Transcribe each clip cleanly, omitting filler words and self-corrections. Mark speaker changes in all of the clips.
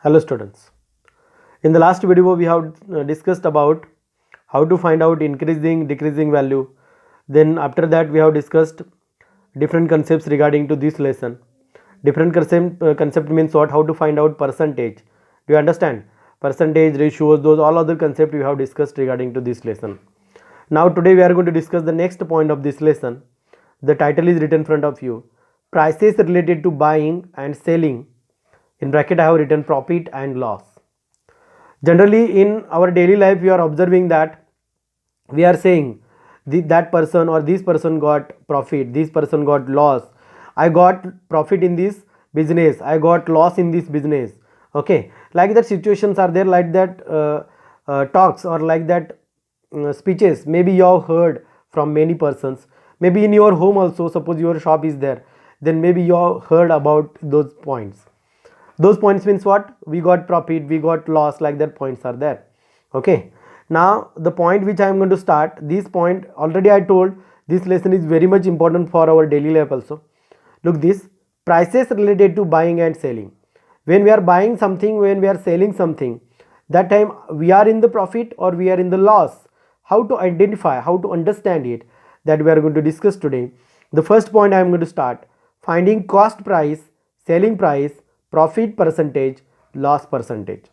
Speaker 1: Hello students. In the last video we have discussed about how to find out increasing decreasing value. Then after that we have discussed different concepts regarding to this lesson. Different concept means what? How to find out percentage. Do you understand? Percentage, ratios, those all other concepts we have discussed regarding to this lesson. Now today we are going to discuss the next point of this lesson. The title is written in front of you. Prices related to buying and selling. In bracket I have written profit and loss. Generally in our daily life we are observing that we are saying that person or this person got profit, this person got loss. I got profit in this business, I got loss in this business. Okay, like that situations are there, like that talks or like that speeches maybe you have heard from many persons. Maybe in your home also, suppose your shop is there, then maybe you have heard about those points. Those points means what? We got profit, we got loss, like that points are there. Okay, now the point which I am going to start, this point already I told, this lesson is very much important for our daily life also. Look this, prices related to buying and selling. When we are buying something, when we are selling something, that time we are in the profit or we are in the loss. How to identify, how to understand it, that we are going to discuss today. The first point I am going to start, finding cost price, selling price, profit percentage, loss percentage.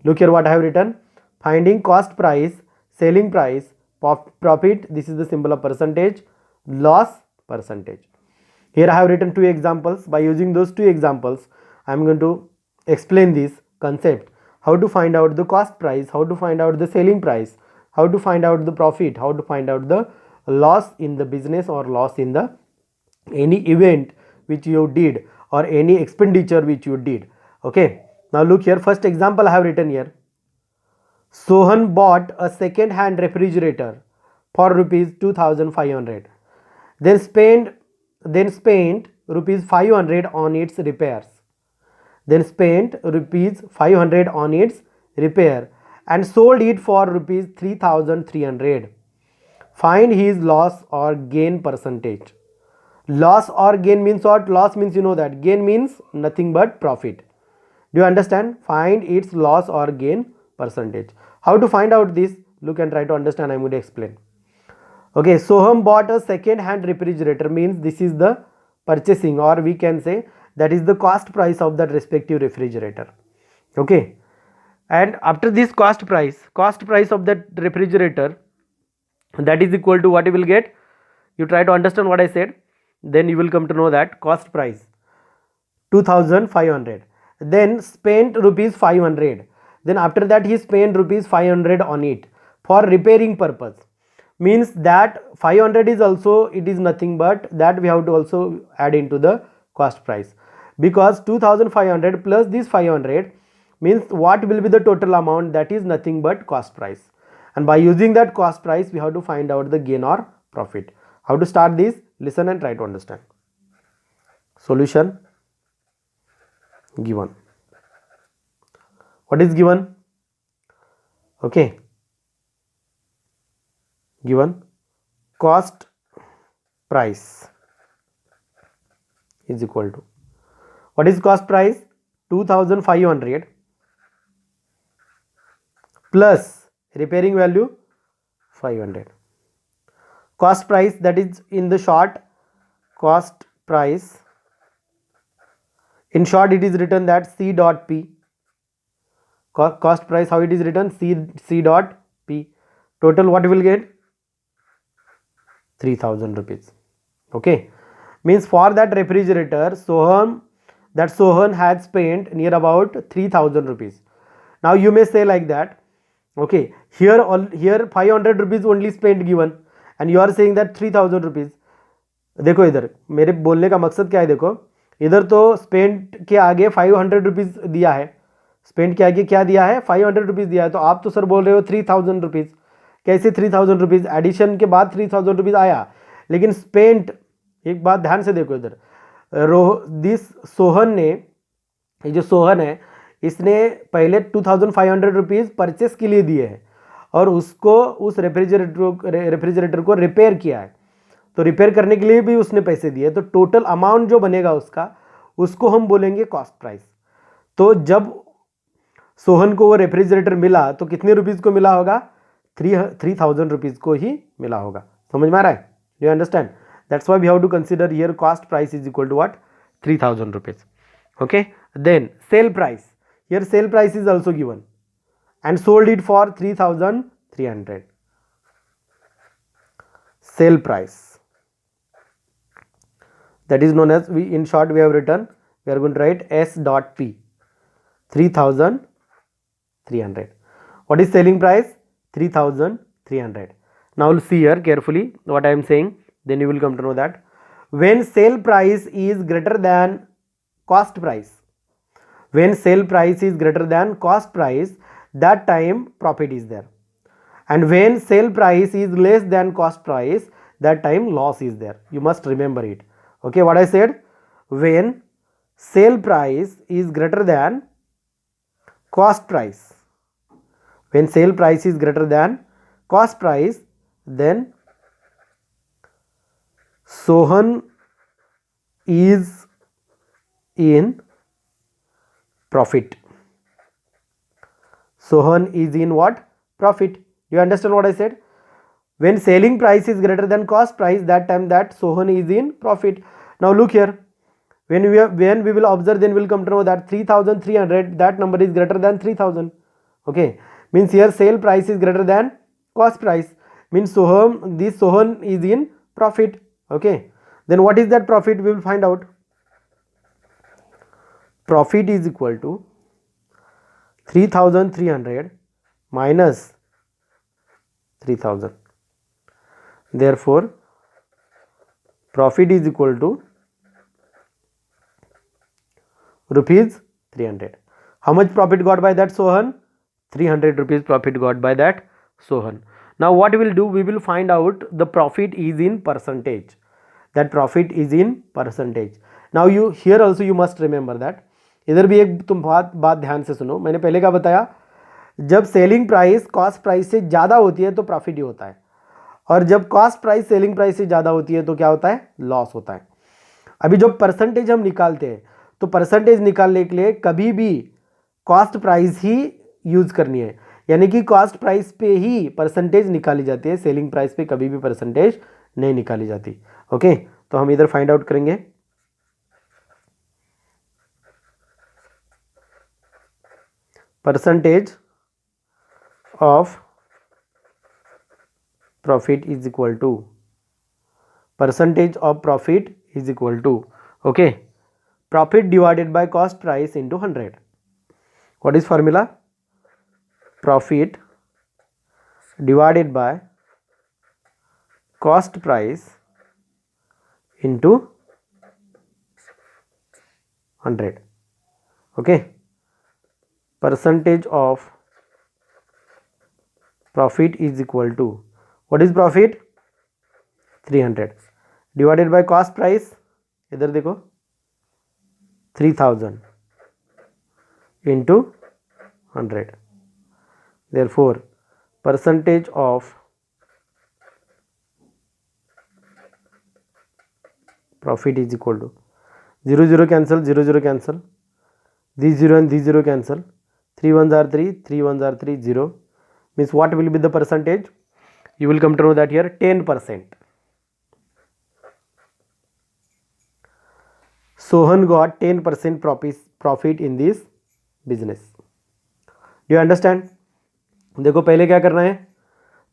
Speaker 1: Look here what I have written, finding cost price, selling price, profit, this is the symbol of percentage, loss percentage. Here I have written two examples. By using those two examples I am going to explain this concept, how to find out the cost price, how to find out the selling price, how to find out the profit, how to find out the loss in the business or loss in the any event which you did or any expenditure which you did. Okay, now look here, first example I have written here. Sohan bought a second hand refrigerator for rupees 2500, then spent rupees 500 on its repairs, then spent rupees 500 on its repair and sold it for rupees 3300. Find his loss or gain percentage. Loss or gain means what? Loss means you know that, gain means nothing but profit. Do you understand? Find its loss or gain percentage. How to find out this? Look and try to understand. I am going to explain. Okay, Soham bought a second hand refrigerator, means this is the purchasing, or we can say that is the cost price of that respective refrigerator. Okay, and after this cost price of that refrigerator, that is equal to what you will get. You try to understand what I said, then you will come to know that cost price 2500, then spent rupees 500, then after that he spent rupees 500 on it for repairing purpose, means that 500 is also, it is nothing but that we have to also add into the cost price, because 2500 plus this 500 means what will be the total amount, that is nothing but cost price. And by using that cost price we have to find out the gain or profit. How to start this? Listen and try to understand. Solution given. What is given? Okay, given cost price is equal to, what is cost price? 2500 plus repairing value 500. Cost price, that is in the short, cost price, in short it is written that C dot P. Cost price, how it is written? C dot P. Total what will get? 3000 rupees. Okay, means for that refrigerator Sohan had spent near about 3000 rupees. Now you may say like that, okay, here 500 rupees only spent given and you are saying that 3000 rupees. देखो इधर मेरे बोलने का मकसद क्या है, देखो इधर तो स्पेंट के आगे 500 रुपीज़ दिया है, स्पेंट के आगे क्या दिया है? 500 रुपीज़ दिया है, तो आप तो सर बोल रहे हो 3000 रुपीज़. कैसे 3000 रुपीज़? एडिशन के बाद 3000 रुपीज़ आया, लेकिन स्पेंट, एक बात ध्यान से देखो इधर, सोहन ने, ये जो सोहन है इसने पहले 2500 रुपीज़ परचेस के लिए दिए हैं और उसको उस रेफ्रिजरेटर को रिपेयर किया है, तो रिपेयर करने के लिए भी उसने पैसे दिए, तो टोटल अमाउंट जो बनेगा उसका, उसको हम बोलेंगे कॉस्ट प्राइस. तो जब सोहन को वो रेफ्रिजरेटर मिला तो कितने रुपीज़ को मिला होगा? 3000 रुपीज़ को ही मिला होगा। समझ में आ रहा है? You understand? That's why we have to consider here cost price is equal to what? 3000 rupees. Okay, then sale price. Here sale price is also given and sold it for 3300. Sale price, that is known as, we in short we have written, we are going to write S dot P, 3300. What is selling price? 3300. Now see here carefully what I am saying, then you will come to know that when sale price is greater than cost price, when sale price is greater than cost price, that time profit is there, and when sale price is less than cost price, that time loss is there. You must remember it. Okay, what I said, when sale price is greater than cost price, when sale price is greater than cost price, then Sohan is in profit. Sohan is in what? Profit. You understand what I said? When selling price is greater than cost price, that time that Sohan is in profit. Now look here, when we will observe, then we will come to know that 3300, that number is greater than 3000. Okay, means here sale price is greater than cost price, means Sohan, this Sohan is in profit. Okay, then what is that profit? We will find out. Profit is equal to 3300 minus 3000. Therefore, profit is equal to rupees 300. How much profit got by that Sohan? 300 rupees profit got by that Sohan. Now what we will do, we will find out the profit is in percentage. That profit is in percentage. Now you here also you must remember that. इधर भी एक तुम बात ध्यान से सुनो, मैंने पहले क्या बताया, जब सेलिंग प्राइस कॉस्ट प्राइस से ज़्यादा होती है तो प्रॉफिट ही होता है, और जब कॉस्ट प्राइस सेलिंग प्राइस से ज़्यादा होती है तो क्या होता है? लॉस होता है. अभी जो परसेंटेज हम निकालते हैं, तो परसेंटेज निकालने के लिए कभी भी कॉस्ट प्राइस ही यूज़ करनी है, यानी कि कॉस्ट प्राइस पे ही परसेंटेज निकाली जाती है, सेलिंग प्राइस पे कभी भी परसेंटेज नहीं निकाली जाती. ओके, तो हम इधर फाइंड आउट करेंगे. Percentage of profit is equal to, percentage of profit is equal to, okay, profit divided by cost price into 100. What is formula? Profit divided by cost price into 100. Okay, percentage of profit is equal to, what is profit? 300 divided by cost price, इधर देखो 3000 into 100. Therefore percentage of profit is equal to, 0 0 cancel, 0 0 cancel, these 0 and these 0 cancel, 3 1s are 3, 3 1s are 3, 0, means what will be the percentage? You will come to know that here 10%. Sohan got 10% profit in this business. Do you understand? देखो पहले क्या करना है,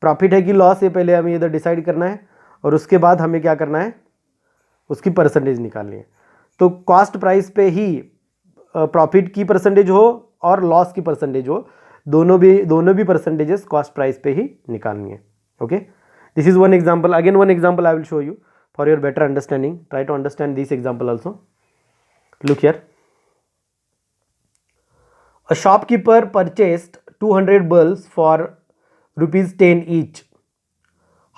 Speaker 1: profit है कि loss है पहले हमें इधर डिसाइड करना है, और उसके बाद हमें क्या करना है, उसकी परसेंटेज निकालनी है. तो कॉस्ट प्राइस पे ही प्रॉफिट की परसेंटेज हो और लॉस की परसेंटेज हो, दोनों भी परसेंटेजेस कॉस्ट प्राइस पे ही निकालनी है. Okay, this is one example. Again one example I will show you for your better understanding. Try to understand this example also. Look here, a shopkeeper purchased 200 bulbs for rupees 10 each.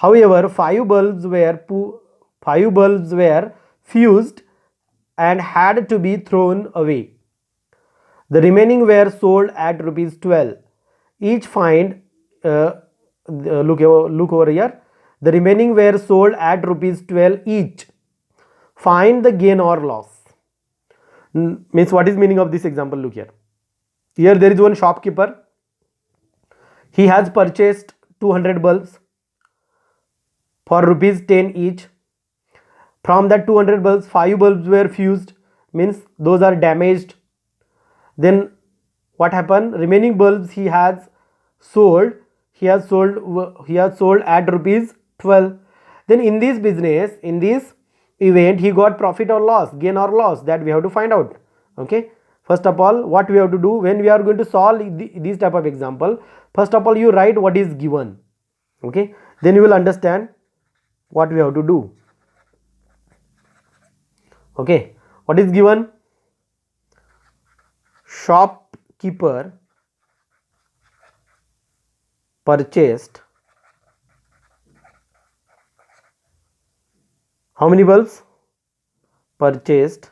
Speaker 1: However, 5 bulbs were fused and had to be thrown away. The remaining were sold at rupees 12 each. Look over here. The remaining were sold at rupees 12 each. Find the gain or loss. Means what is meaning of this example? Look here. Here there is one shopkeeper. He has purchased 200 bulbs for rupees 10 each. From that 200 bulbs, 5 bulbs were fused, means those are damaged. Then what happened? Remaining bulbs he has sold. He has sold at rupees 12. Then in this business, in this event, he got profit or loss, gain or loss, that we have to find out. Okay. First of all, what we have to do when we are going to solve this type of example, first of all you write what is given. Okay. Then you will understand what we have to do. Okay. What is given? Shopkeeper purchased how many bulbs? Purchased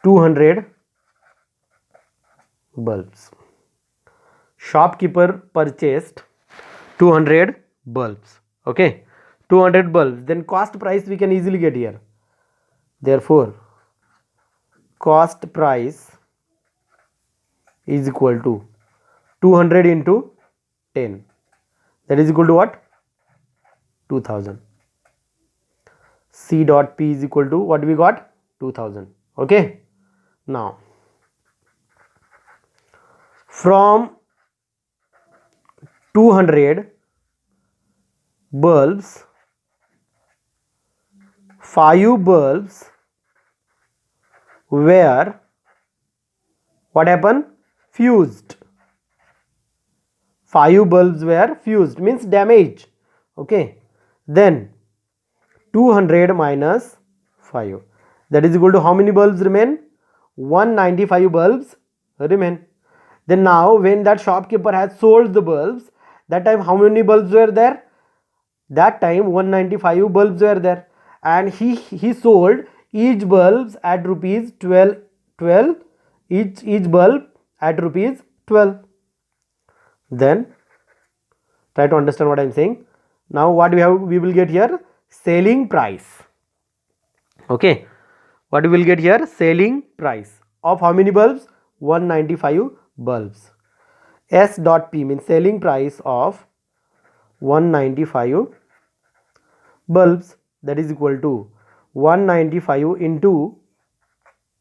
Speaker 1: 200 bulbs. Shopkeeper purchased 200 bulbs. Okay, 200 bulbs. Then cost price we can easily get here. Therefore, cost price is equal to 200 into 10. That is equal to what? 2000. C dot P is equal to what we got? 2000. Okay. Now, from 200 bulbs, 5 bulbs were what happened? Fused. 5 bulbs were fused, means damaged. Okay. Then 200 minus 5, that is equal to how many bulbs remain? 195 bulbs remain. Then now when that shopkeeper has sold the bulbs, that time how many bulbs were there? That time 195 bulbs were there, and he sold each bulbs at rupees 12, each bulb at rupees 12. Then try to understand what I am saying. Now what we will get here? Selling price. Okay, what we will get here? Selling price of how many bulbs? 195 bulbs. S dot P means selling price of 195 bulbs, that is equal to 195 into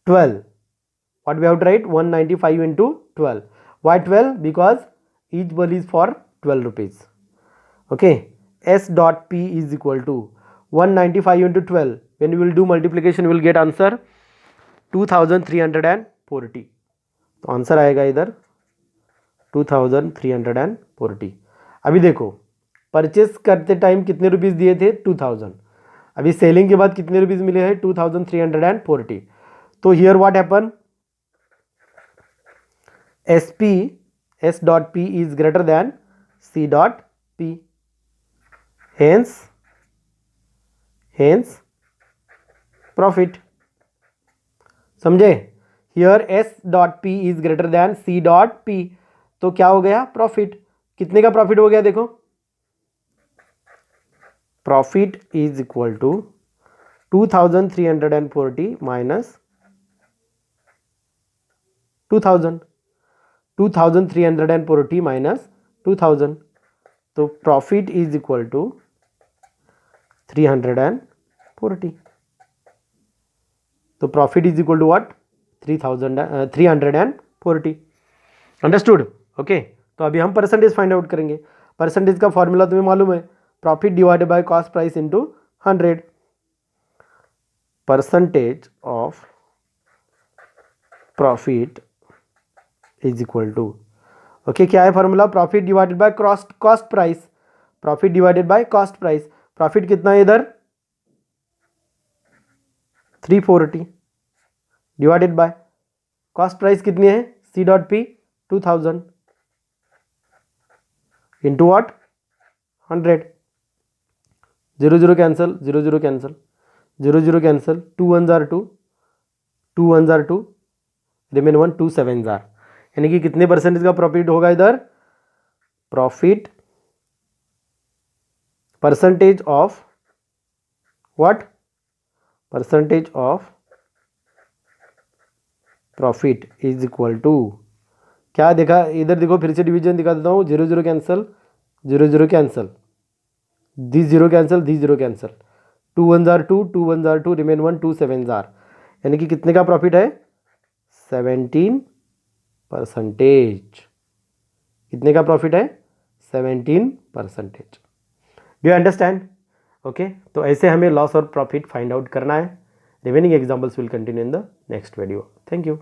Speaker 1: 12. What we have to write? 195 into 12. Why 12? Because each bulb is for 12 rupees. Okay. S dot P is equal to 195 into 12. When we will do multiplication, we will get answer 2340. तो answer आएगा इधर 2340. अभी देखो purchase करते time कितने rupees दिए थे? 2000. अभी सेलिंग के बाद कितने रुपीस मिले हैं? 2340. तो here what happen? SP S dot P is greater than C dot P. Hence profit. समझे? Here S dot P is greater than C dot P. तो क्या हो गया? प्रॉफिट. कितने का प्रॉफिट हो गया? देखो, profit is equal to 2340 minus 2000. 2340 minus 2000. तो प्रॉफिट इज इक्वल टू 340. तो profit is equal to what? 340. Understood? Okay. तो अभी हम परसेंटेज फाइंड आउट करेंगे. परसेंटेज का फॉर्मूला तुम्हें मालूम है, profit divided by cost price into 100. Percentage of profit is equal to, okay, क्या है formula? Profit divided by cost price. Profit divided by cost price. Profit कितना है इधर? 340 डिवाइडेड बाय कॉस्ट प्राइस कितनी है? C dot P 2000 into what? 100. 0 0 cancel, 0 0 cancel, 0 0 cancel, 2 1s are 2, 2 1s are 2, remain 1, 2 7s are. यानी कि कितने percentage का profit होगा इधर? Profit percentage of what? Percentage of profit is equal to, क्या देखा इधर देखो, फिर से डिवीजन दिखा देता हूँ, 0 0 cancel, 0 0 cancel, this 0 cancel, this 0 cancel, 2 1 jar 2, 2 1 jar 2, remain 1, 2 7 jar, यानी कि कितने का प्रॉफिट है, 17%। कितने का प्रॉफिट है, 17%। Do you understand? ओके, तो ऐसे हमें लॉस और प्रॉफिट फाइंड आउट करना है। Remaining examples will continue in the next video. Thank you.